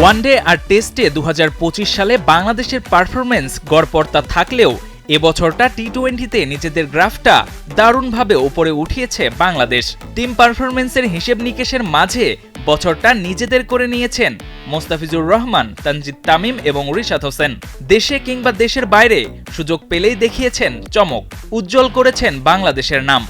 One day আর টেস্টে ২০২৫ সালে বাংলাদেশের পারফরম্যান্স গড়পড়তা থাকলেও এবছরটা টি-20তে নিজেদের গ্রাফটা দারুণভাবে ওপরে উঠিয়েছে বাংলাদেশ। টিম পারফরম্যান্সের হিসেব নিকেশের মাঝে বছরটা নিজেদের করে নিয়েছেন মোস্তাফিজুর রহমান, তানজিদ তামিম এবং রিশাদ হোসেন। দেশে কিংবা দেশের বাইরে সুযোগ পেলেই দেখিয়েছেন চমক, উজ্জ্বল করেছেন বাংলাদেশের নাম।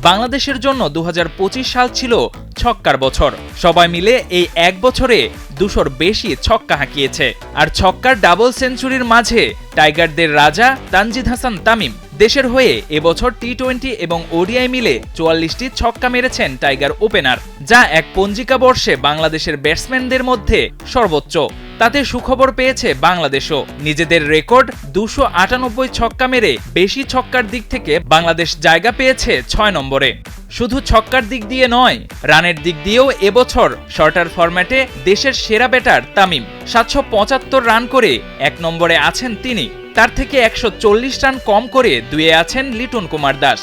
বাংলাদেশের জন্য ২০২৫ সাল ছিল ছক্কার বছর। সবাই মিলে এই এক বছরে ২০০-র বেশি ছক্কা হাঁকিয়েছে। আর ছক্কার ডাবল সেঞ্চুরির মাঝে টাইগারদের রাজা তানজিদ হাসান তামিম। দেশের হয়ে এবছর টি-20 এবং ওডিআই মিলে ৪৪টি ছক্কা মেরেছেন টাইগার ওপেনার, যা এক পঞ্জিকা বর্ষে বাংলাদেশের ব্যাটসম্যানদের মধ্যে সর্বোচ্চ। তাতে সুখবর পেয়েছে বাংলাদেশও। নিজেদের রেকর্ড ২৯৮ ছক্কা মেরে বেশি ছক্কার দিক থেকে বাংলাদেশ জায়গা পেয়েছে ৬ নম্বরে। শুধু ছক্কার দিক দিয়ে নয়, রানের দিক দিয়েও এবছর শর্টার ফরম্যাটে দেশের সেরা ব্যাটার তামিম। ৭৭৫ রান করে ১ নম্বরে আছেন তিনি। তার থেকে ১৪০ রান কম করে ২-এ আছেন লিটন কুমার দাস।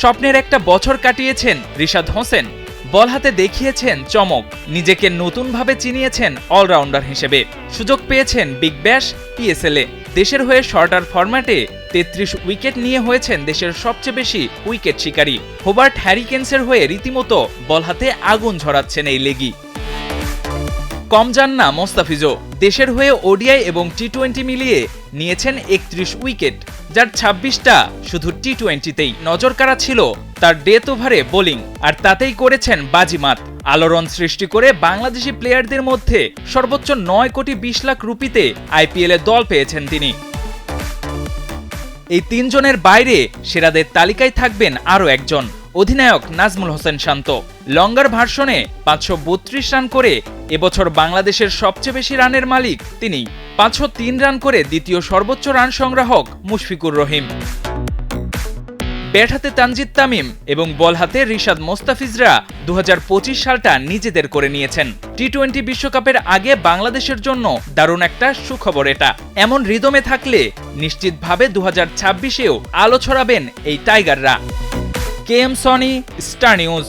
স্বপ্নের একটা বছর কাটিয়েছেন রিশাদ হোসেন। বল হাতে দেখিয়েছেন চমক, নিজেকে নতুনভাবে চিনিয়েছেন অলরাউন্ডার হিসেবে। সুযোগ পেয়েছেন বিগ ব্যাশ পিএসএলে। দেশের হয়ে শর্টার ফরম্যাটে ৩৩ উইকেট নিয়ে হয়েছেন দেশের সবচেয়ে বেশি উইকেট শিকারী। হোবার্ট হ্যারিকেন্সের হয়ে রীতিমতো বল হাতে আগুন ঝরাচ্ছেন এই লেগি। কম যান না মোস্তাফিজও। দেশের হয়ে ওডিআই এবং টি-20 মিলিয়ে নিয়েছেন ৩১ উইকেট, যার ২৬টা শুধু টি-20তেই। নজর কাড়া ছিল তার ডেথ ওভারে বোলিং, আর তাতেই করেছেন বাজিমাত। আলোড়ন সৃষ্টি করে বাংলাদেশি প্লেয়ারদের মধ্যে সর্বোচ্চ ৯,২০,০০,০০০ রুপিতে আইপিএলে দল পেয়েছেন তিনি। এই তিনজনের বাইরে সেরাদের তালিকায় থাকবেন আরও একজন, অধিনায়ক নাজমুল হোসেন শান্ত। লঙ্গার ভার্সনে ৫৩২ রান করে এবছর বাংলাদেশের সবচেয়ে বেশি রানের মালিক তিনি। ৫০৩ রান করে দ্বিতীয় সর্বোচ্চ রান সংগ্রাহক মুশফিকুর রহিম। ব্যাট হাতে তানজিদ তামিম এবং বল হাতে রিশাদ মোস্তাফিজরা ২০২৫ সালটা নিজেদের করে নিয়েছেন। টি-20 বিশ্বকাপের আগে বাংলাদেশের জন্য দারুণ একটা সুখবর এটা। এমন রিদমে থাকলে নিশ্চিতভাবে ২০২৬-এও আলো ছড়াবেন এই টাইগাররা। KM Soni, Star news.